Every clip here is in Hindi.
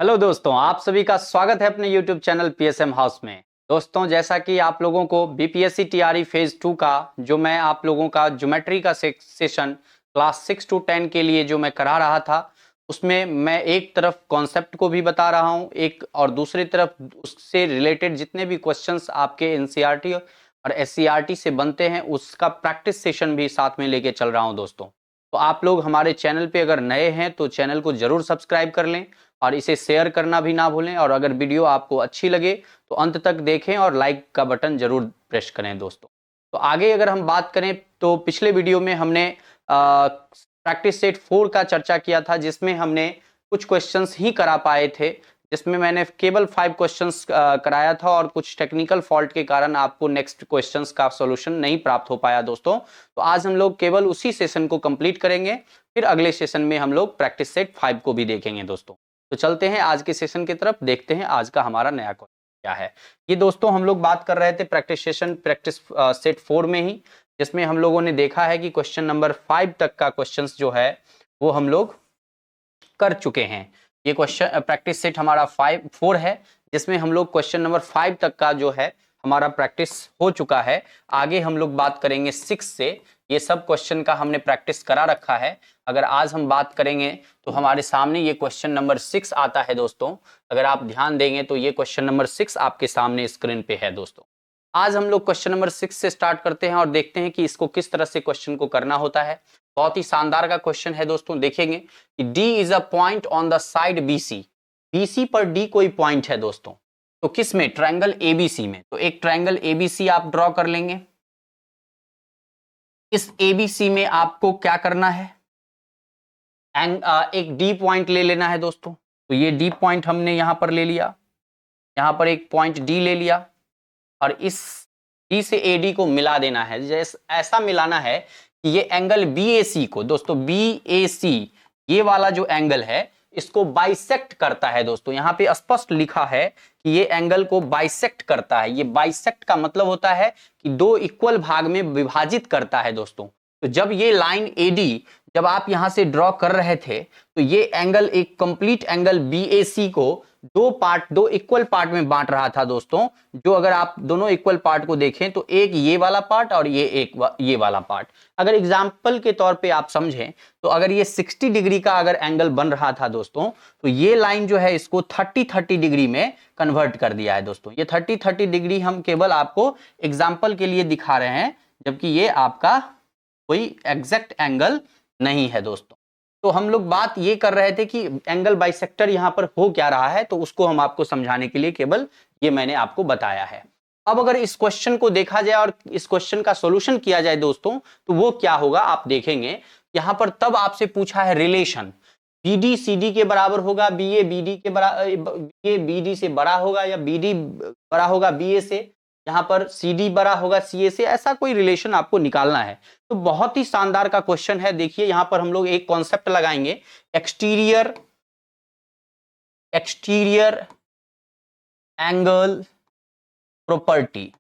हेलो दोस्तों, आप सभी का स्वागत है अपने YouTube चैनल पीएसएम हाउस में। दोस्तों, जैसा कि आप लोगों को बीपीएससी टीआरई फेज 2 का जो मैं आप लोगों का ज्योमेट्री का सेशन क्लास 6 to 10 के लिए जो मैं करा रहा था, उसमें मैं एक तरफ कॉन्सेप्ट को भी बता रहा हूं, एक और दूसरी तरफ उससे रिलेटेड जितने भी क्वेश्चंस आपके एनसीईआरटी और एससीईआरटी से बनते हैं उसका प्रैक्टिस सेशन भी साथ में लेके चल रहा हूं। दोस्तों, तो आप लोग हमारे चैनल पे अगर नए हैं तो चैनल को जरूर सब्सक्राइब कर लें और इसे शेयर करना भी ना भूलें। और अगर वीडियो आपको अच्छी लगे तो अंत तक देखें और लाइक का बटन जरूर प्रेस करें। दोस्तों, तो आगे अगर हम बात करें तो पिछले वीडियो में हमने प्रैक्टिस सेट 4 का चर्चा किया था, जिसमें हमने कुछ क्वेश्चंस ही करा पाए थे, जिसमें मैंने केवल 5 क्वेश्चंस कराया था और कुछ टेक्निकल फॉल्ट के कारण आपको नेक्स्ट क्वेश्चंस का सॉल्यूशन नहीं प्राप्त हो पाया। दोस्तों, तो आज हम लोग केवल उसी सेशन को कंप्लीट करेंगे, फिर अगले सेशन में हम लोग प्रैक्टिस सेट 5 को भी देखेंगे। दोस्तों, तो चलते हैं आज के सेशन की तरफ, देखते हैं आज का हमारा नया क्वेश्चन क्या है। ये दोस्तों हम लोग बात कर रहे थे प्रैक्टिस सेट 4 में ही, जिसमें हम लोगों ने देखा है कि क्वेश्चन नंबर 5 तक का क्वेश्चंस जो है वो हम लोग कर चुके हैं। ये क्वेश्चन प्रैक्टिस सेट हमारा 4 है, जिसमें हम लोग क्वेश्चन नंबर 5 तक का जो है हमारा प्रैक्टिस हो चुका है। आगे हम लोग बात करेंगे 6 से। ये सब क्वेश्चन का हमने प्रैक्टिस करा रखा है। अगर आज हम बात करेंगे तो हमारे सामने ये क्वेश्चन नंबर 6 आता है। दोस्तों, अगर आप ध्यान देंगे तो ये क्वेश्चन नंबर 6 आपके सामने स्क्रीन पे है। दोस्तों, आज हम लोग क्वेश्चन नंबर 6 से स्टार्ट करते हैं और देखते हैं कि इसको किस तरह से क्वेश्चन को करना होता है। बहुत ही शानदार का क्वेश्चन है। दोस्तों, देखेंगे कि D is a point on the side BC। BC पर D कोई पॉइंट है। दोस्तों, तो किस में? ट्रायंगल ABC में। तो एक ट्रायंगल ABC आप ड्रॉ कर लेंगे। इस ABC में आपको क्या करना है? एक D पॉइंट ले लेना है। दोस्तों, तो ये D पॉइंट हमने यहां पर ले लिया, यहां पर एक पॉइंट D ले लिया और इस D से AD को मिला देना है। जैसे ऐसा मिलाना है कि ये एंगल BAC को, दोस्तों BAC ये वाला जो एंगल है इसको बाइसेक्ट करता है। दोस्तों, यहाँ पे स्पष्ट लिखा है कि ये एंगल को बाइसेक्ट करता है। ये बाइसेक्ट का मतलब होता है कि दो इक्वल भाग में विभाजित करता है। दोस्तों, तो जब ये लाइन AD जब आप यहां से ड्रॉ कर रहे थे तो ये एंगल एक कंप्लीट एंगल BAC को दो इक्वल पार्ट में बांट रहा था। दोस्तों, जो अगर आप दोनों इक्वल पार्ट को देखें तो एक ये वाला पार्ट और ये वाला पार्ट। अगर एग्जांपल के तौर पे आप समझें तो अगर ये 60 डिग्री का अगर एंगल बन रहा था दोस्तों, तो ये लाइन जो है इसको 30-30 डिग्री में कन्वर्ट कर दिया है। दोस्तों, ये 30-30 डिग्री हम केवल आपको एग्जाम्पल के लिए दिखा रहे हैं, जबकि ये आपका कोई एग्जैक्ट एंगल नहीं है। दोस्तों, तो हम लोग बात ये कर रहे थे कि एंगल बाइसेक्टर यहां पर हो क्या रहा है, तो उसको हम आपको समझाने के लिए केवल ये मैंने आपको बताया है। अब अगर इस क्वेश्चन को देखा जाए और इस क्वेश्चन का सॉल्यूशन किया जाए दोस्तों, तो वो क्या होगा आप देखेंगे। यहां पर तब आपसे पूछा है रिलेशन BD CD के बराबर होगा, BA BD के बराबर, BA BD से बड़ा होगा या BD बड़ा होगा BA से, यहाँ पर CD बड़ा होगा CA से, ऐसा कोई रिलेशन आपको निकालना है। तो बहुत ही शानदार का क्वेश्चन है। देखिए, यहां पर हम लोग एक कॉन्सेप्ट लगाएंगे, एक्सटीरियर एंगल प्रॉपर्टी।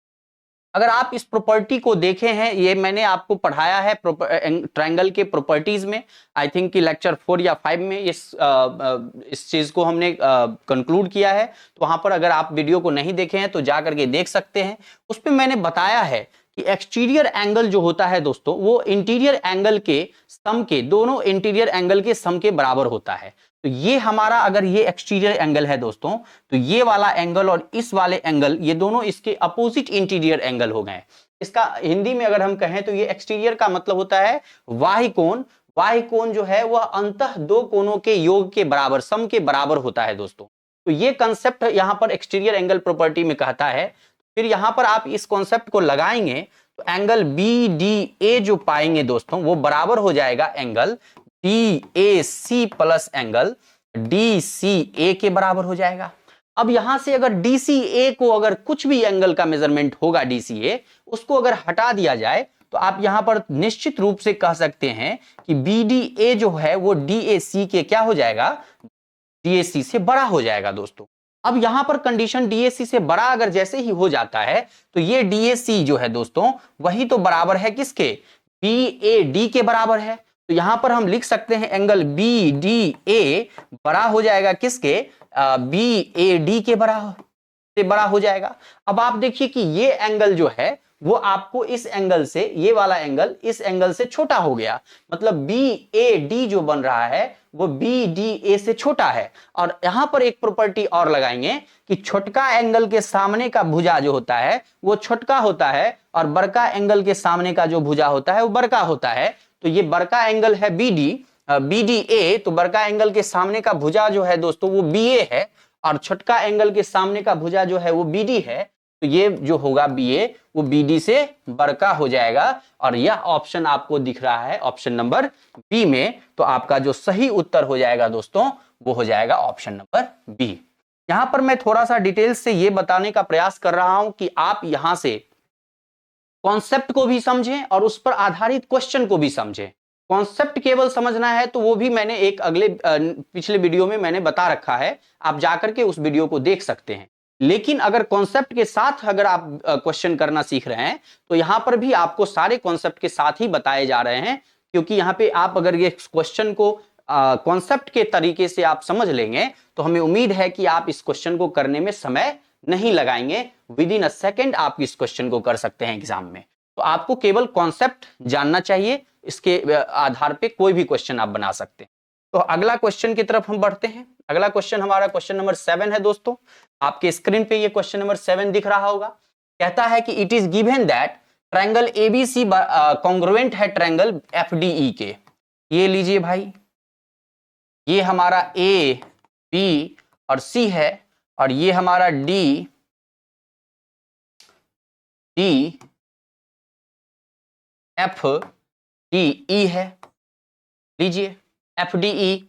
अगर आप इस प्रॉपर्टी को देखे हैं, ये मैंने आपको पढ़ाया है ट्रायंगल के प्रॉपर्टीज में, आई थिंक कि लेक्चर 4 या 5 में इस चीज को हमने कंक्लूड किया है। तो वहां पर अगर आप वीडियो को नहीं देखे हैं तो जा करके देख सकते हैं। उस पर मैंने बताया है कि एक्सटीरियर एंगल जो होता है दोस्तों, वो इंटीरियर एंगल के सम के, दोनों इंटीरियर एंगल के सम के बराबर होता है। तो ये हमारा अगर ये एक्सटीरियर एंगल है दोस्तों, तो ये वाला एंगल और इस वाले एंगल, ये दोनों इसके अपोजिट इंटीरियर एंगल हो गए। इसका हिंदी में अगर हम कहें तो ये एक्सटीरियर का मतलब होता है बाह्य कोण। बाह्य कोण जो है वह अंतः दो कोणों के योग के बराबर, सम के बराबर होता है। दोस्तों, तो ये कंसेप्ट यहां पर एक्सटीरियर एंगल प्रॉपर्टी में कहता है। फिर यहां पर आप इस कॉन्सेप्ट को लगाएंगे तो एंगल BDA जो पाएंगे दोस्तों, वो बराबर हो जाएगा angle DAC plus angle DCA के बराबर हो जाएगा। अब यहां से अगर DCA को, अगर कुछ भी एंगल का मेजरमेंट होगा DCA, उसको अगर हटा दिया जाए तो आप यहां पर निश्चित रूप से कह सकते हैं कि BDA जो है वो DAC के क्या हो जाएगा? DAC से बड़ा हो जाएगा। दोस्तों, अब यहां पर कंडीशन DAC से बड़ा अगर जैसे ही हो जाता है तो ये DAC जो है दोस्तों, वही तो बराबर है किसके? BAD के बराबर है। तो यहां पर हम लिख सकते हैं एंगल बी डी ए बड़ा हो जाएगा किसके, बी ए डी के बड़ा हो जाएगा। अब आप देखिए कि ये एंगल जो है वो आपको इस एंगल से, ये वाला एंगल इस एंगल से छोटा हो गया, मतलब बी ए डी जो बन रहा है वो बी डी ए से छोटा है। और यहां पर एक प्रॉपर्टी और लगाएंगे कि छोटका एंगल के सामने का भुजा जो होता है वो छोटका होता है और बड़का एंगल के सामने का जो भुजा होता है वो बड़का होता है। तो ये बड़का एंगल है बी डी ए, तो बड़का एंगल के सामने का भुजा जो है दोस्तों वो बी ए है और छोटका एंगल के सामने का भुजा जो है वो बी डी है। तो ये जो होगा बी ए वो बी डी से बड़का हो जाएगा और यह ऑप्शन आपको दिख रहा है ऑप्शन नंबर बी में। तो आपका जो सही उत्तर हो जाएगा दोस्तों वो हो जाएगा ऑप्शन नंबर बी। यहां पर मैं थोड़ा सा डिटेल से ये बताने का प्रयास कर रहा हूं कि आप यहां से कॉन्सेप्ट को भी समझें और उस पर आधारित क्वेश्चन को भी समझें। कॉन्सेप्ट केवल समझना है तो वो भी मैंने एक पिछले वीडियो में मैंने बता रखा है, आप जाकर के उस वीडियो को देख सकते हैं। लेकिन अगर कॉन्सेप्ट के साथ अगर आप क्वेश्चन करना सीख रहे हैं तो यहां पर भी आपको सारे कॉन्सेप्ट के साथ ही बताए जा रहे हैं, क्योंकि यहां पे आप अगर ये क्वेश्चन को कॉन्सेप्ट के तरीके से आप समझ लेंगे तो हमें उम्मीद है कि आप इस क्वेश्चन को करने में समय नहीं लगाएंगे, विद इन अ सेकेंड आप इस क्वेश्चन को कर सकते हैं एग्जाम में। तो आपको केवल कॉन्सेप्ट जानना चाहिए, इसके आधार पे कोई भी क्वेश्चन आप बना सकते हैं। तो अगला क्वेश्चन की तरफ हम बढ़ते हैं। अगला क्वेश्चन हमारा क्वेश्चन नंबर 7 है दोस्तों, आपके स्क्रीन पे ये क्वेश्चन नंबर 7 दिख रहा होगा। कहता है कि it is given that triangle ABC congruent है ट्रायंगल एफडीई के। ये लीजिए भाई, ये हमारा ए बी और सी है और ये हमारा डी एफ डी ई है। लीजिए एफ डी ई,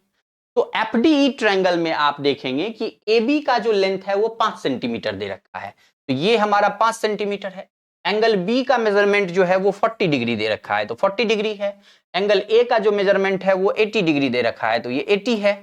तो एफ डी ई ट्रायंगल में आप देखेंगे कि ए बी का जो लेंथ है वो 5 सेंटीमीटर दे रखा है, तो ये हमारा 5 सेंटीमीटर है। एंगल बी का मेजरमेंट जो है वो 40 डिग्री दे रखा है, तो 40 डिग्री है। एंगल ए का जो मेजरमेंट है वो 80 डिग्री दे रखा है, तो ये 80 है।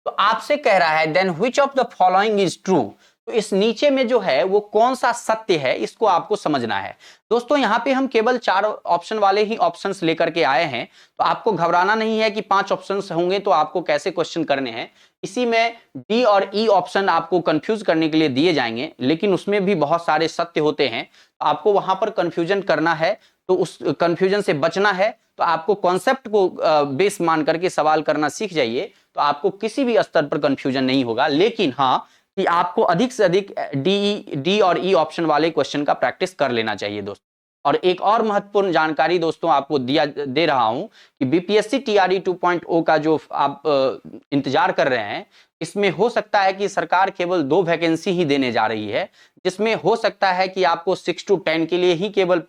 तो आपसे कह रहा है then which of the following is true, तो इस नीचे में जो है वो कौन सा सत्य है, इसको आपको समझना है। दोस्तों यहाँ पे हम केवल 4 ऑप्शन वाले ही ऑप्शंस लेकर के आए हैं, तो आपको घबराना नहीं है कि 5 ऑप्शंस होंगे तो आपको कैसे क्वेश्चन करने हैं। इसी में डी और ई ऑप्शन आपको कंफ्यूज करने के लिए दिए जाएंगे, लेकिन उसमें भी बहुत सारे सत्य होते हैं, तो आपको वहां पर कंफ्यूजन करना है, तो उस कंफ्यूजन से बचना है। तो आपको कॉन्सेप्ट को बेस मान करके सवाल करना सीख जाइए, तो आपको किसी भी स्तर पर कंफ्यूजन नहीं होगा। लेकिन हाँ कि आपको अधिक से अधिक डी और ई ऑप्शन वाले क्वेश्चन का प्रैक्टिस कर लेना चाहिए दोस्तों। और एक और महत्वपूर्ण जानकारी दोस्तों आपको दे रहा हूं कि बीपीएससी टीआरई 2.0 का जो आप इंतजार कर रहे हैं, इसमें हो सकता है कि सरकार केवल 2 वैकेंसी ही देने जा रही है, जिसमें हो सकता है कि आपको 6 to 10 के लिए ही केवल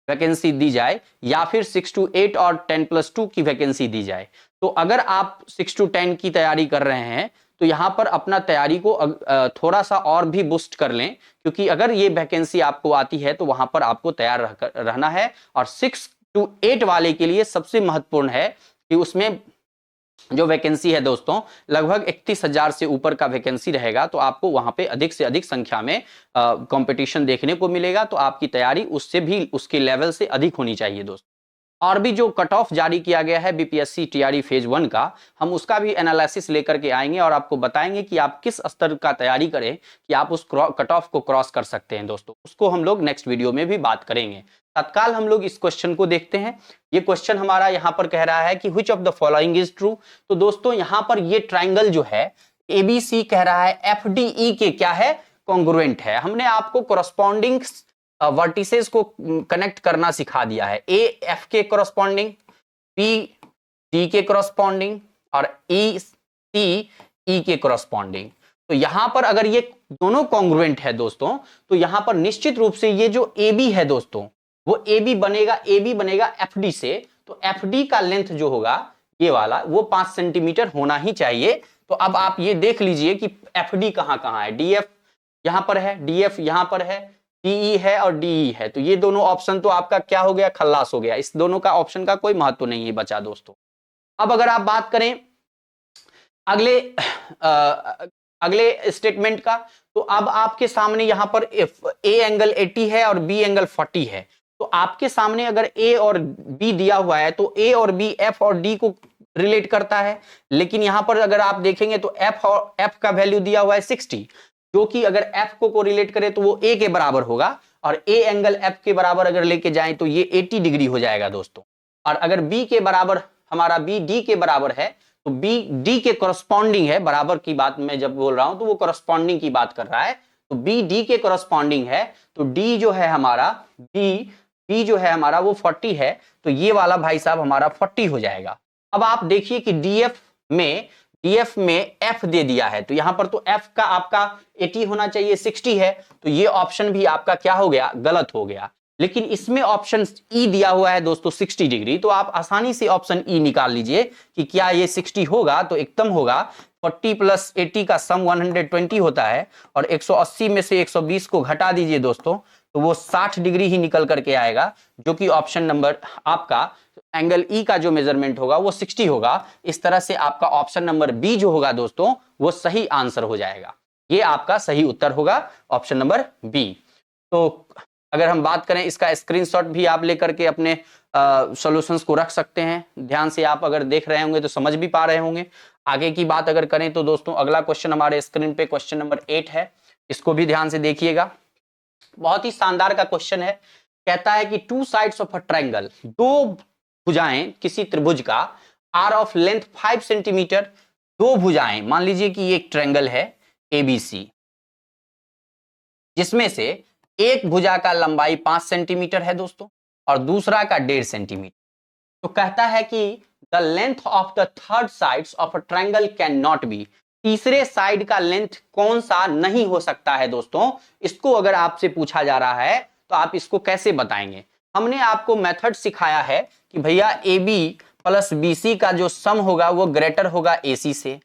वैकेंसी दी जाए या फिर 6 to 8 और 10+2 की वैकेंसी दी जाए। तो अगर आप 6 to 10 की तैयारी कर रहे हैं तो यहां पर अपना तैयारी को थोड़ा सा और भी बूस्ट कर लें, क्योंकि अगर ये वैकेंसी आपको आती है तो वहां पर आपको तैयार रहना है। और 6 to 8 वाले के लिए सबसे महत्वपूर्ण है कि उसमें जो वैकेंसी है दोस्तों लगभग 31,000 से ऊपर का वैकेंसी रहेगा, तो आपको वहां पे अधिक से अधिक संख्या में कंपटीशन देखने को मिलेगा। तो आपकी तैयारी उससे भी उसके लेवल से अधिक होनी चाहिए दोस्तों। और भी जो कट ऑफ जारी किया गया है बीपीएससी टीआरई फेज 1 का, हम उसका भी एनालिसिस लेकर के आएंगे और आपको बताएंगे कि आप किस स्तर का तैयारी करें कि आप उस कट ऑफ को क्रॉस कर सकते हैं दोस्तों। उसको हम लोग नेक्स्ट वीडियो में भी बात करेंगे। तत्काल हम लोग इस क्वेश्चन को देखते हैं। ये क्वेश्चन हमारा यहाँ पर कह रहा है कि which of the following is true. तो दोस्तों यहाँ पर ये ट्राइंगल जो है एबीसी कह रहा है एफडीई के क्या है, कॉन्ग्रुएंट है। हमने आपको कोरस्पॉन्डिंग वर्टिसेस को कनेक्ट करना सिखा दिया है, ए एफ के कोरस्पॉन्डिंग, पी डी के कोरस्पॉन्डिंग और ई सी ई के कोरस्पॉन्डिंग। तो यहां पर अगर ये दोनों कॉन्ग्रुएंट है दोस्तों, तो यहां पर निश्चित रूप से ये जो ए बी है दोस्तों वो ए बी बनेगा एफ डी से। तो एफ डी का लेंथ जो होगा ये वाला वो 5 सेंटीमीटर होना ही चाहिए। तो अब आप ये देख लीजिए कि एफ डी कहां कहां है, डी एफ यहां पर है, डी एफ यहां पर है, टीई है और डीई है। तो ये दोनों ऑप्शन तो आपका क्या हो गया, खल्लास हो गया। इस दोनों का ऑप्शन का कोई महत्व नहीं है बचा दोस्तों। अब अगर आप बात करें अगले स्टेटमेंट का, तो अब आपके सामने यहां पर ए एंगल 80 है और बी एंगल 40 है। तो आपके सामने अगर ए और बी दिया हुआ है तो ए और बी एफ और डी को रिलेट करता है, लेकिन यहां पर अगर आप देखेंगे तो एफ का वैल्यू दिया हुआ है 60, जो कि अगर एफ को रिलेट करे तो वो ए के बराबर होगा, और ए एंगल एफ के बराबर अगर लेके जाएं तो ये 80 डिग्री हो जाएगा दोस्तों। और अगर बी के बराबर, हमारा बी डी के बराबर है तो बी डी के करस्पॉन्डिंग है, बराबर की बात मैं जब बोल रहा हूं तो वो करस्पॉन्डिंग की बात कर रहा है, तो बी डी के करस्पॉन्डिंग है, तो डी जो है हमारा बी जो है हमारा वो 40 है, तो ये वाला भाई साहब हमारा 40 हो जाएगा। अब आप देखिए कि डीएफ में एफ दे दिया है, तो यहां पर तो एफ का आपका 80 होना चाहिए, 60 है, तो ये ऑप्शन भी आपका क्या हो गया, गलत हो गया। लेकिन इसमें ऑप्शन ई दिया हुआ है दोस्तों 60 डिग्री, तो आप आसानी से ऑप्शन ई निकाल लीजिए कि क्या ये 60 होगा, तो एकदम होगा। 40 प्लस 80 का सम 120 होता है, और 180 में से 120 को घटा दीजिए दोस्तों, तो वो 60 डिग्री ही निकल करके आएगा, जो कि ऑप्शन नंबर आपका एंगल ई का जो मेजरमेंट होगा वो 60 होगा। इस तरह से आपका ऑप्शन नंबर बी जो होगा दोस्तों वो सही आंसर हो जाएगा, ये आपका सही उत्तर होगा ऑप्शन नंबर बी। तो अगर हम बात करें, इसका स्क्रीनशॉट भी आप लेकर के अपने सॉल्यूशंस को रख सकते हैं, ध्यान से आप अगर देख रहे होंगे तो समझ भी पा रहे होंगे। आगे की बात अगर करें तो दोस्तों अगला क्वेश्चन हमारे स्क्रीन पे क्वेश्चन नंबर 8 है, इसको भी ध्यान से देखिएगा, बहुत ही शानदार का क्वेश्चन है। कहता है कि two sides of a triangle, दो भुजाएं किसी त्रिभुज का, आर ऑफ लेंथ 5 सेंटीमीटर, दो भुजाएं, मान लीजिए कि ये एक ट्रायंगल है एबीसी, जिसमें से एक भुजा का लंबाई 5 सेंटीमीटर है दोस्तों और दूसरा का 1.5 सेंटीमीटर। तो कहता है कि the length of the third sides of a triangle can not be, तीसरे साइड का लेंथ कौन सा नहीं हो सकता है दोस्तों। इसको अगर आपसे पूछा जा रहा है तो आप इसको कैसे बताएंगे। हमने आपको मेथड सिखाया है कि भैया A B plus B C का जो सम होगा वो ग्रेटर होगा ए सी से,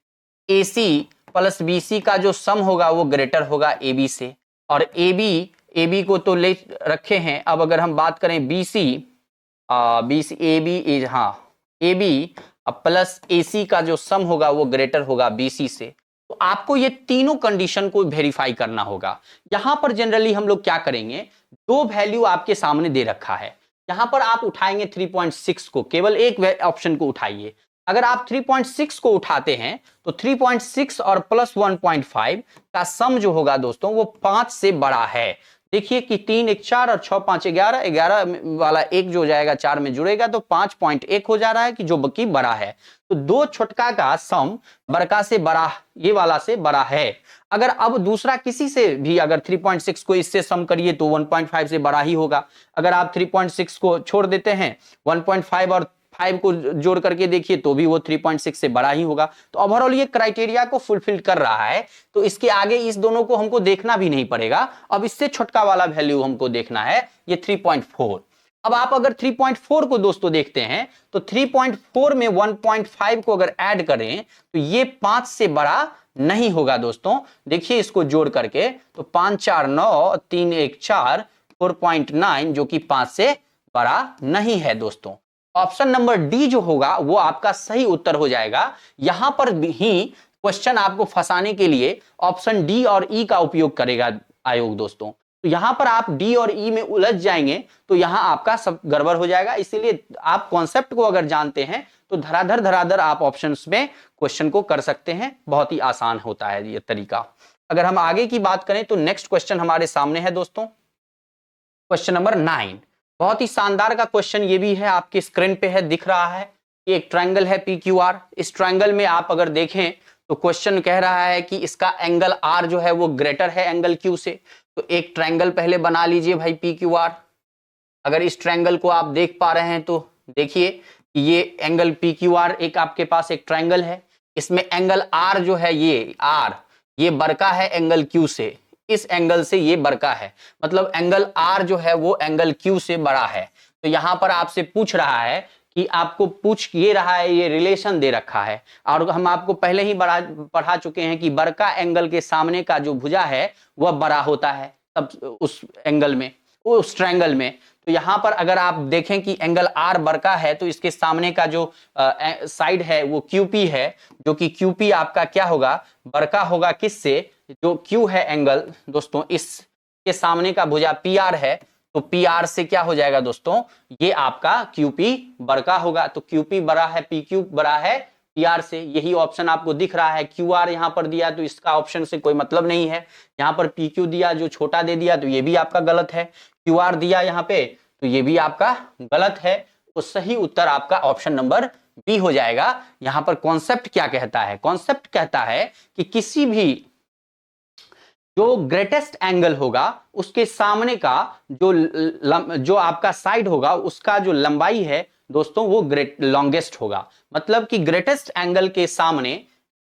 ए सी प्लस बी सी का जो सम होगा वो ग्रेटर होगा ए बी से, और ए बी को तो ले रखे हैं। अब अगर हम बात करें बी सी ए बी हाँ ए बी प्लस ए सी का जो सम होगा वो ग्रेटर होगा बी सी से, तो आपको ये तीनों कंडीशन को वेरीफाई करना होगा। यहां पर जनरली हम लोग क्या करेंगे, दो वैल्यू आपके सामने दे रखा है, यहां पर आप उठाएंगे 3.6 को, केवल एक ऑप्शन को उठाइए। अगर आप 3.6 को उठाते हैं तो 3.6 और प्लस 1.5 का सम जो होगा दोस्तों वो 5 से बड़ा है। देखिए कि 3 1 4 और 6 5 11, 11 वाला एक जो हो जाएगा 4 में जुड़ेगा तो 5.1 हो जा रहा है कि जो कि बड़ा है। तो दो छोटका का सम बड़का से बड़ा, ये वाला से बड़ा है। अगर अब दूसरा किसी से भी अगर 3.6 को इससे सम करिए तो 1.5 से बड़ा ही होगा। अगर आप 3.6 को छोड़ देते हैं 1.5 और 5 को जोड़ करके देखिए तो भी वो 3.6 से बड़ा ही होगा। तो ओवरऑल ये क्राइटेरिया को फुलफिल कर रहा है, तो इसके आगे इस दोनों को हमको देखना भी नहीं पड़ेगा। अब इससे छोटका वाला वैल्यू हमको देखना है, ये 3.4। अब आप अगर 3.4 को दोस्तों देखते हैं तो 3.4 में 1.5 को अगर ऐड करें तो ये 5 से बड़ा नहीं होगा दोस्तों। देखिए इसको जोड़ करके तो 5 4 9 3 1 4 4.9 जो कि 5 से बड़ा नहीं है दोस्तों। ऑप्शन नंबर डी जो होगा वो आपका सही उत्तर हो जाएगा। यहां पर ही क्वेश्चन आपको फंसाने के लिए ऑप्शन डी और ई का उपयोग करेगा आयोग दोस्तों। तो यहां पर आप डी और ई में उलझ जाएंगे तो यहां आपका सब गड़बड़ हो जाएगा। इसीलिए आप कॉन्सेप्ट को अगर जानते हैं तो धराधर आप ऑप्शंस में क्वेश्चन को कर सकते हैं, बहुत ही आसान होता है ये तरीका। अगर हम आगे की बात करें तो नेक्स्ट क्वेश्चन हमारे सामने है दोस्तों, क्वेश्चन नंबर 9। बहुत ही शानदार का क्वेश्चन ये भी है, आपकी स्क्रीन पे है, दिख रहा है। ये एक ट्रायंगल है पी क्यू आर। इस ट्रायंगल में आप अगर देखें तो क्वेश्चन कह रहा है कि इसका एंगल आर जो है वो ग्रेटर है एंगल क्यू से। तो एक ट्रायंगल पहले बना लीजिए भाई पी क्यू आर। अगर इस ट्रायंगल को आप देख पा रहे हैं तो देखिए कि ये एंगल पी क्यू आर एक आपके पास एक ट्रायंगल है, इसमें एंगल आर जो है ये आर ये बड़का है एंगल क्यू से, इस एंगल से ये बड़का है, मतलब एंगल आर जो है वो एंगल क्यू से बड़ा है। तो यहां पर आपसे पूछ रहा है कि आपको पूछ ये रहा है, ये रिलेशन दे रखा है और हम आपको पहले ही पढ़ा चुके हैं कि बड़का एंगल के सामने का जो भुजा है वह बड़ा होता है तब उस एंगल में, उस ट्रायंगल में। तो यहां पर अगर आप देखें कि एंगल आर बड़का है तो इसके सामने का जो साइड है वो क्यूपी है, जो कि क्यूपी आपका क्या होगा, बड़का होगा किससे, जो क्यू है एंगल दोस्तों, इसके सामने का भुजा पी आर है तो पी आर से क्या हो जाएगा दोस्तों, ये आपका क्यूपी बड़ा होगा। तो क्यूपी बड़ा है, पी क्यू बड़ा है पी आर से, यही ऑप्शन आपको दिख रहा है। क्यू आर यहां पर दिया तो इसका ऑप्शन से कोई मतलब नहीं है। यहां पर पी क्यू दिया जो छोटा दे दिया तो ये भी आपका गलत है। क्यू आर दिया यहां पे तो ये भी आपका गलत है। तो सही उत्तर आपका ऑप्शन नंबर बी हो जाएगा। यहां पर कॉन्सेप्ट क्या कहता है, कॉन्सेप्ट कहता है कि किसी भी जो ग्रेटेस्ट एंगल होगा उसके सामने का जो आपका साइड होगा उसका जो लंबाई है दोस्तों वो लॉन्गेस्ट होगा। मतलब कि ग्रेटेस्ट एंगल के सामने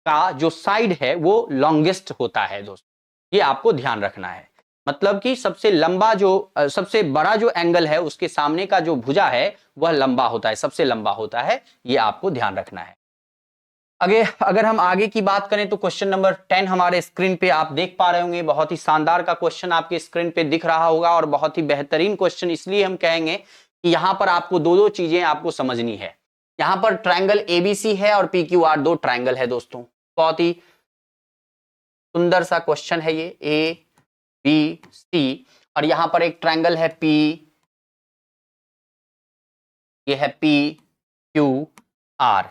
का जो साइड है वो लॉन्गेस्ट होता है दोस्तों, ये आपको ध्यान रखना है। मतलब कि सबसे लंबा जो सबसे बड़ा जो एंगल है उसके सामने का जो भुजा है वह लंबा होता है, सबसे लंबा होता है, ये आपको ध्यान रखना है। अगर हम आगे की बात करें तो क्वेश्चन नंबर 10 हमारे स्क्रीन पे आप देख पा रहे होंगे। बहुत ही शानदार का क्वेश्चन आपके स्क्रीन पे दिख रहा होगा और बहुत ही बेहतरीन क्वेश्चन इसलिए हम कहेंगे कि यहां पर आपको दो चीजें आपको समझनी है। यहां पर ट्रायंगल एबीसी है और पीक्यूआर दो ट्रायंगल है दोस्तों। बहुत ही सुंदर सा क्वेश्चन है ये, ए बी सी, और यहां पर एक ट्रायंगल है पी, ये है पी क्यू आर,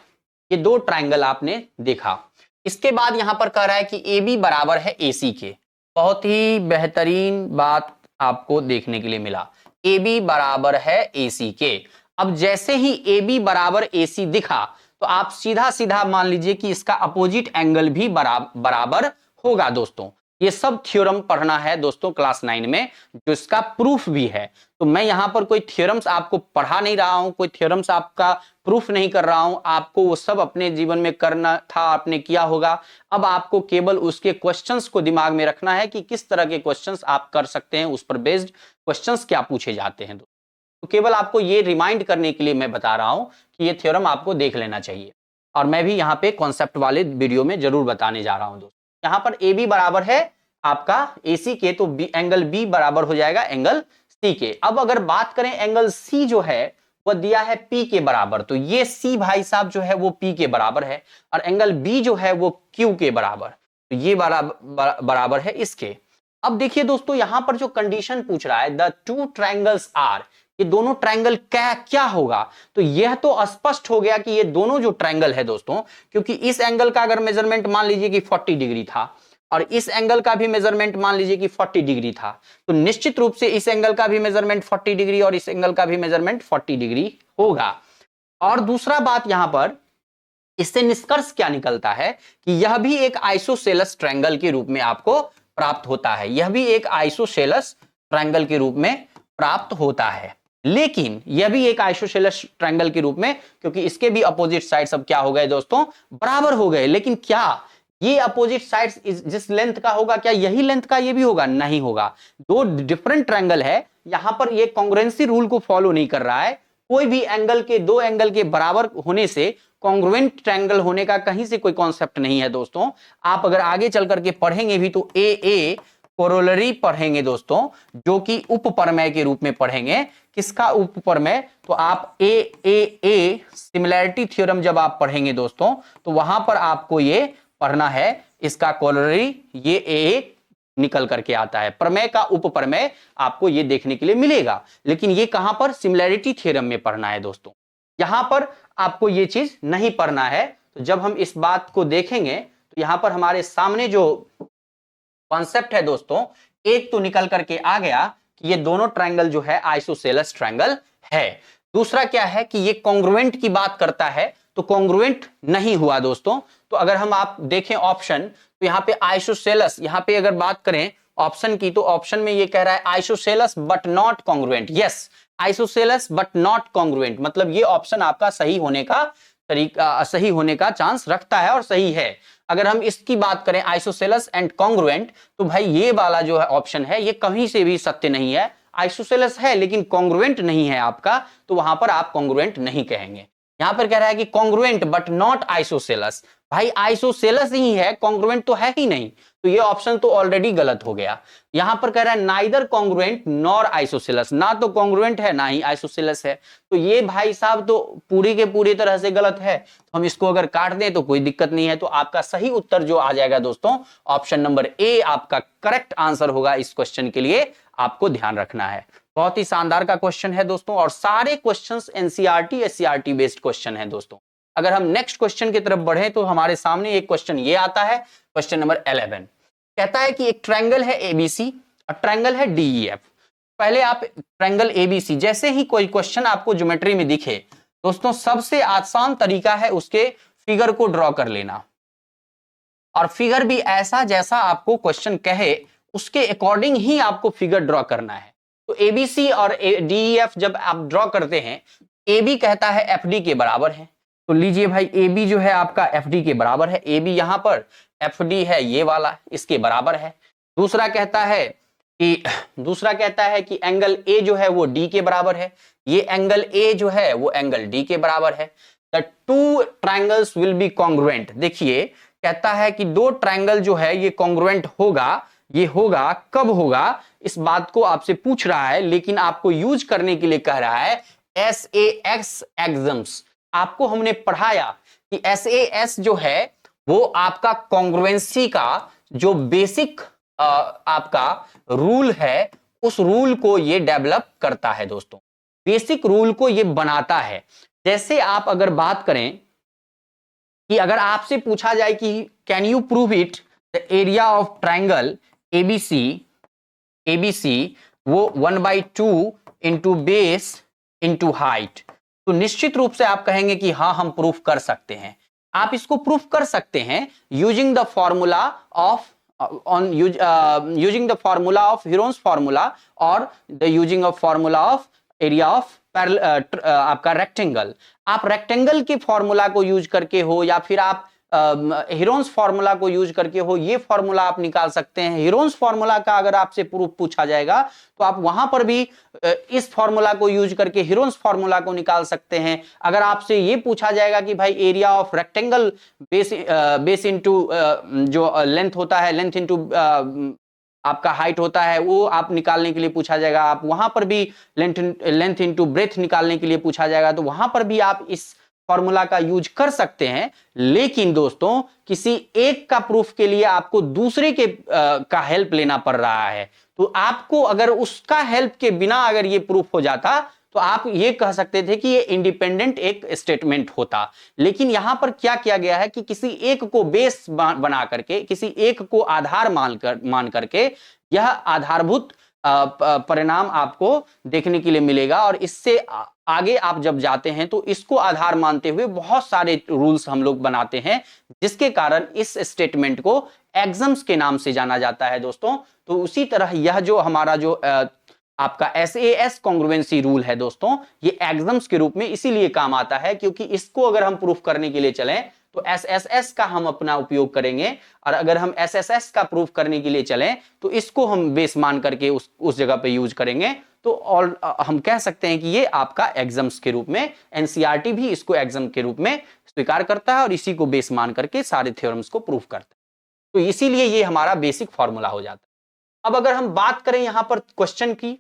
ये दो ट्रायंगल आपने देखा। इसके बाद यहां पर कह रहा है कि ए बी बराबर है ए सी के। बहुत ही बेहतरीन बात आपको देखने के लिए मिला, ए बी बराबर है ए सी के। अब जैसे ही ए बी बराबर ए सी दिखा तो आप सीधा सीधा मान लीजिए कि इसका अपोजिट एंगल भी बराबर होगा दोस्तों। ये सब थ्योरम पढ़ना है दोस्तों क्लास 9 में, जो इसका प्रूफ भी है। तो मैं यहां पर कोई थ्योरम्स आपको पढ़ा नहीं रहा हूं, कोई थ्योरम्स आपका प्रूफ नहीं कर रहा हूं। आपको वो सब अपने जीवन में करना था, आपने किया होगा। अब आपको केवल उसके क्वेश्चंस को दिमाग में रखना है कि किस तरह के क्वेश्चंस आप कर सकते हैं, उस पर बेस्ड क्वेश्चंस क्या पूछे जाते हैं। तो केवल आपको ये रिमाइंड करने के लिए मैं बता रहा हूं कि ये थ्योरम आपको देख लेना चाहिए। और मैं भी यहाँ पे कॉन्सेप्ट वाले वीडियो में जरूर बताने जा रहा हूं दोस्तों। यहाँ पर ए बी बराबर है आपका ए सी के, तो एंगल बी बराबर हो जाएगा एंगल सी के। अब अगर बात करें एंगल सी जो है वह दिया है पी के बराबर, तो ये सी भाई साहब जो है वो पी के बराबर है, और एंगल बी जो है वो क्यू के बराबर, तो ये बराबर है इसके। अब देखिए दोस्तों यहां पर जो कंडीशन पूछ रहा है, द टू ट्रायंगल्स आर, ये दोनों ट्रायंगल क्या होगा, तो यह तो स्पष्ट हो गया कि ये दोनों जो ट्रायंगल है दोस्तों, क्योंकि इस एंगल का अगर मेजरमेंट मान लीजिए कि 40 डिग्री था और इस एंगल का भी मेजरमेंट मान लीजिए कि 40 डिग्री था, तो निश्चित रूप से इस एंगल का भी मेजरमेंट 40 डिग्री और इस एंगल का भी मेजरमेंट 40 डिग्री होगा। और दूसरा बात यहां पर इससे निष्कर्ष क्या निकलता है कि यह भी एक आइसोसेलस ट्रायंगल के रूप में आपको प्राप्त होता है, यह भी एक आइसोसेलस ट्रायंगल के रूप में प्राप्त होता है। लेकिन यह भी एक आइसोसेलस ट्रायंगल के रूप में, क्योंकि इसके भी अपोजिट साइड सब क्या हो गए दोस्तों, बराबर हो गए। लेकिन क्या ये अपोजिट साइड्स जिस लेंथ का होगा क्या यही लेंथ का ये भी होगा? नहीं होगा। दो डिफरेंट ट्रायंगल है, यहां पर ये कॉन्ग्रुएंसी रूल को फॉलो नहीं कर रहा है। कोई भी एंगल के दो एंगल के बराबर होने से कॉन्ग्रुएंट ट्रायंगल होने का कहीं से कोई कॉन्सेप्ट नहीं है दोस्तों। आप अगर आगे चल करके पढ़ेंगे भी तो ए कोरोलरी पढ़ेंगे दोस्तों, जो कि उपप्रमेय के रूप में पढ़ेंगे। किसका उपप्रमेय? तो आप ए सिमिलैरिटी थ्योरम जब आप पढ़ेंगे दोस्तों तो वहां पर आपको ये पढ़ना है, इसका कोरोलरी ये ए निकल करके आता है। प्रमेय का उपप्रमेय आपको ये देखने के लिए मिलेगा, लेकिन ये कहां पर? सिमिलैरिटी थ्योरम में पढ़ना है दोस्तों। यहां पर आपको ये चीज नहीं पढ़ना है। तो जब हम इस बात को देखेंगे तो यहां पर हमारे सामने जो कॉन्सेप्ट है दोस्तों, एक तो निकल करके आ गया कि ये दोनों ट्रायंगल जो है आइसोसेलस ट्रायंगल है। दूसरा क्या है कि ये कॉन्ग्रुएंट की बात करता है, तो कॉन्ग्रुएंट नहीं हुआ दोस्तों। तो अगर हम आप देखें ऑप्शन, तो यहां पे आइसोसेलस, यहां पे अगर बात करें ऑप्शन की, तो ऑप्शन में ये कह रहा है isosceles but not congruent. Yes, isosceles but not congruent, मतलब ये ऑप्शन आपका सही होने का चांस रखता है और सही है। अगर हम इसकी बात करें आइसोसेलस एंड कॉन्ग्रुएंट, तो भाई ये वाला जो है ऑप्शन है ये कहीं से भी सत्य नहीं है। आइसोसेलस है लेकिन कॉन्ग्रुएंट नहीं है आपका, तो वहां पर आप कॉन्ग्रुएंट नहीं कहेंगे। यहां पर कह रहा है कि कॉन्ग्रुएंट बट नॉट आइसोसेलस, भाई आइसोसेलस ही है, कॉन्ग्रुएंट तो है ही नहीं, तो ये ऑप्शन तो ऑलरेडी गलत हो गया। यहां पर कह रहा है नाइदर कॉन्ग्रुएंट नॉर आइसोसेलस, ना तो कॉन्ग्रुएंट है ना ही आइसोसेलस है, तो ये भाई साहब तो पूरी के पूरी तरह से गलत है। तो हम इसको अगर काट दें तो कोई दिक्कत नहीं है। तो आपका सही उत्तर जो आ जाएगा दोस्तों, ऑप्शन नंबर ए आपका करेक्ट आंसर होगा। इस क्वेश्चन के लिए आपको ध्यान रखना है। बहुत ही शानदार का क्वेश्चन है दोस्तों, और सारे questions NCERT SCERT based question है दोस्तों। अगर हम नेक्स्ट क्वेश्चन की तरफ बढ़े तो हमारे सामने एक क्वेश्चन ये आता है, क्वेश्चन नंबर 11 कहता है कि एक ट्रायंगल है एबीसी और ट्रायंगल है डीईएफ। पहले आप ट्रायंगल एबीसी, जैसे ही कोई क्वेश्चन आपको ज्योमेट्री में दिखे दोस्तों, सबसे आसान तरीका है उसके फिगर को ड्रॉ कर लेना, और फिगर भी ऐसा जैसा आपको क्वेश्चन कहे उसके अकॉर्डिंग ही आपको फिगर ड्रॉ करना है। तो एबीसी और डीईएफ जब आप ड्रॉ करते हैं, एबी कहता है एफडी के बराबर है, तो लीजिए भाई एबी जो है आपका एफडी के बराबर है, एबी यहां पर एफडी है ये वाला, इसके बराबर है। दूसरा कहता है कि एंगल ए जो है वो डी के बराबर है, ये एंगल ए जो है वो एंगल डी के बराबर है। The two triangles will be congruent. देखिए कहता है कि दो ट्रायंगल जो है ये कॉन्ग्रुएंट होगा, ये होगा कब होगा, इस बात को आपसे पूछ रहा है, लेकिन आपको यूज करने के लिए कह रहा है SAS एग्जम्स। आपको हमने पढ़ाया कि SAS जो है वो आपका कॉन्ग्रुएंसी का जो बेसिक आपका रूल है, उस रूल को ये डेवलप करता है दोस्तों, बेसिक रूल को ये बनाता है। जैसे आप अगर बात करें कि अगर आपसे पूछा जाए कि can you prove it the area of triangle ABC वो 1/2 इंटू बेस इंटू हाइट, तो निश्चित रूप से आप कहेंगे कि हाँ हम प्रूफ कर सकते हैं। आप इसको प्रूफ कर सकते हैं using the formula of using the formula of Heron's formula और the using of formula of area of आपका रेक्टेंगल। आप रेक्टेंगल के फॉर्मूला को यूज करके हो या फिर आप हीरोन्स फॉर्मूला को यूज करके हो, ये फॉर्मूला आप निकाल सकते हैं। हीरोन्स फॉर्मूला का अगर आपसे प्रूफ पूछा जाएगा तो आप वहां पर भी इस फॉर्मूला को यूज करके हीरोन्स फॉर्मूला को निकाल सकते हैं। अगर आपसे ये पूछा जाएगा कि भाई area of rectangle base into जो लेंथ होता है, लेंथ इनटू आपका हाइट होता है, वो आप निकालने के लिए पूछा जाएगा, आप वहां पर भी लेंथ इनटू ब्रेथ निकालने के लिए पूछा जाएगा, तो वहां पर भी आप इस फॉर्मूला का यूज कर सकते हैं। लेकिन दोस्तों किसी एक का प्रूफ के लिए आपको दूसरे के का हेल्प लेना पड़ रहा है, तो आपको अगर उसका हेल्प के बिना अगर ये प्रूफ हो जाता तो आप ये कह सकते थे कि ये इंडिपेंडेंट एक स्टेटमेंट होता। लेकिन यहां पर क्या किया गया है कि किसी एक को बेस बना करके, किसी एक को आधार मान करके यह आधारभूत परिणाम आपको देखने के लिए मिलेगा, और इससे आगे आप जब जाते हैं तो इसको आधार मानते हुए बहुत सारे रूल्स हम लोग बनाते हैं, जिसके कारण इस स्टेटमेंट को एग्जम्स के नाम से जाना जाता है दोस्तों। तो उसी तरह यह जो हमारा जो आपका SAS कॉन्ग्रुएंसी रूल है दोस्तों, ये एग्जम्स के रूप में इसीलिए काम आता है क्योंकि इसको अगर हम प्रूफ करने के लिए चलें तो SSS का हम अपना उपयोग करेंगे, और अगर हम SSS का प्रूफ करने के लिए चलें तो इसको हम बेस मान करके उस जगह पे यूज करेंगे। तो और हम कह सकते हैं कि ये आपका एग्जम्स के रूप में, एनसीईआरटी भी इसको एग्जाम के रूप में स्वीकार करता है और इसी को बेस मान करके सारे थ्योरम्स को प्रूफ करता है। तो इसीलिए ये हमारा बेसिक फॉर्मूला हो जाता है। अब अगर हम बात करें यहां पर क्वेश्चन की,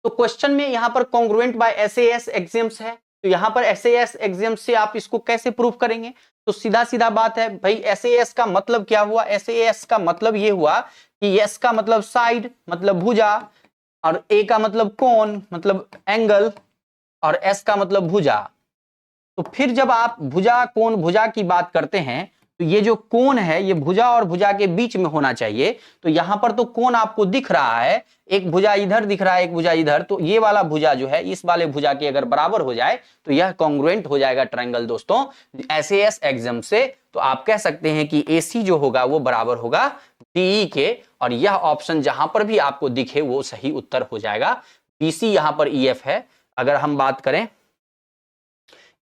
तो क्वेश्चन में यहां पर कॉन्ग्रुएंट बाय SAS एग्जम्स है, तो यहां पर SAS एग्जम्स से आप इसको कैसे प्रूफ करेंगे? तो सीधा सीधा बात है भाई, SAS का मतलब क्या हुआ? SAS का मतलब ये हुआ कि S का मतलब साइड मतलब भुजा, और A का मतलब कोण मतलब एंगल, और S का मतलब भुजा। तो फिर जब आप भुजा कोण भुजा की बात करते हैं तो ये जो कोण है ये भुजा और भुजा के बीच में होना चाहिए। तो यहां पर तो कोण आपको दिख रहा है, एक भुजा इधर दिख रहा है, एक भुजा इधर, तो ये वाला भुजा जो है इस वाले भुजा के अगर बराबर हो जाए तो यह कॉन्ग्रुएंट हो जाएगा ट्रायंगल दोस्तों SAS एग्जाम से। तो आप कह सकते हैं कि AC जो होगा वो बराबर होगा DE के, और यह ऑप्शन जहां पर भी आपको दिखे वो सही उत्तर हो जाएगा। BC यहां पर EF है, अगर हम बात करें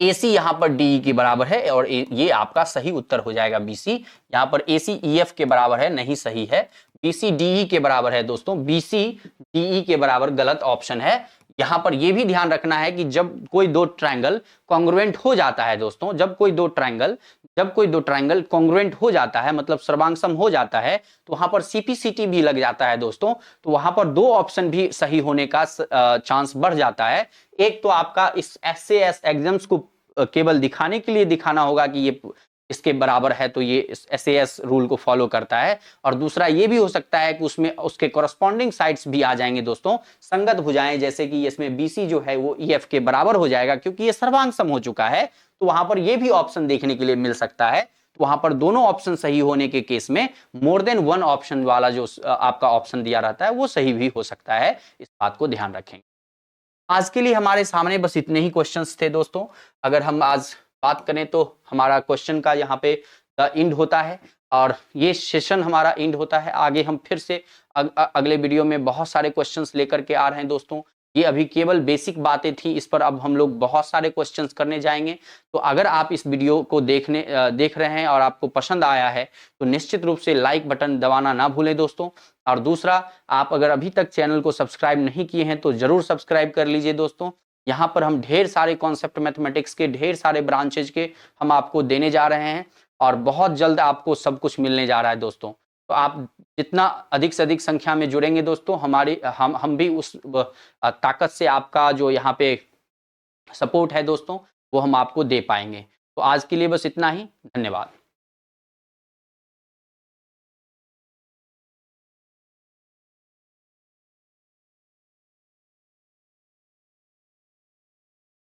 AC यहां पर DE के बराबर है, और ये आपका सही उत्तर हो जाएगा BC। यहां पर AC EF के बराबर है, नहीं सही है। BC DE के बराबर है दोस्तों, BC DE के बराबर गलत ऑप्शन है। यहां पर यह भी ध्यान रखना है कि जब कोई दो ट्रायंगल कॉन्ग्रुएंट हो जाता है दोस्तों, जब कोई दो ट्रायंगल कॉन्ग्रुएंट हो जाता है मतलब सर्वांगसम हो जाता है, तो वहां पर CPCT भी लग जाता है दोस्तों। तो वहां पर दो ऑप्शन भी सही होने का चांस बढ़ जाता है। एक तो आपका इस SAS एग्जाम्स को केवल दिखाने के लिए दिखाना होगा कि ये इसके बराबर है तो ये SAS रूल को फॉलो करता है। और दूसरा ये भी हो सकता है कि उसमें उसके कॉरस्पॉन्डिंग साइड्स भी आ जाएंगे दोस्तों, संगत भुजाएं, जैसे कि इसमें BC जो है वो EF के बराबर हो जाएगा, क्योंकि ये सर्वांग सम हो चुका है। तो वहां पर ये भी ऑप्शन देखने के लिए मिल सकता है। तो वहां पर दोनों ऑप्शन सही होने के केस में मोर देन वन ऑप्शन वाला जो आपका ऑप्शन दिया रहता है वो सही भी हो सकता है। इस बात को ध्यान रखेंगे। आज के लिए हमारे सामने बस इतने ही क्वेश्चंस थे दोस्तों। अगर हम आज बात करें तो हमारा क्वेश्चन का यहाँ पे एंड होता है और ये सेशन हमारा एंड होता है। आगे हम फिर से अगले वीडियो में बहुत सारे क्वेश्चंस लेकर के आ रहे हैं दोस्तों। ये अभी केवल बेसिक बातें थी, इस पर अब हम लोग बहुत सारे क्वेश्चंस करने जाएंगे। तो अगर आप इस वीडियो को देख रहे हैं और आपको पसंद आया है तो निश्चित रूप से लाइक बटन दबाना ना भूलें दोस्तों। और दूसरा, आप अगर अभी तक चैनल को सब्सक्राइब नहीं किए हैं तो जरूर सब्सक्राइब कर लीजिए दोस्तों। यहाँ पर हम ढेर सारे कॉन्सेप्ट मैथमेटिक्स के ढेर सारे ब्रांचेज के हम आपको देने जा रहे हैं और बहुत जल्द आपको सब कुछ मिलने जा रहा है दोस्तों। तो आप जितना अधिक से अधिक संख्या में जुड़ेंगे दोस्तों, हम भी उस ताकत से आपका जो यहाँ पे सपोर्ट है दोस्तों वो हम आपको दे पाएंगे। तो आज के लिए बस इतना ही। धन्यवाद।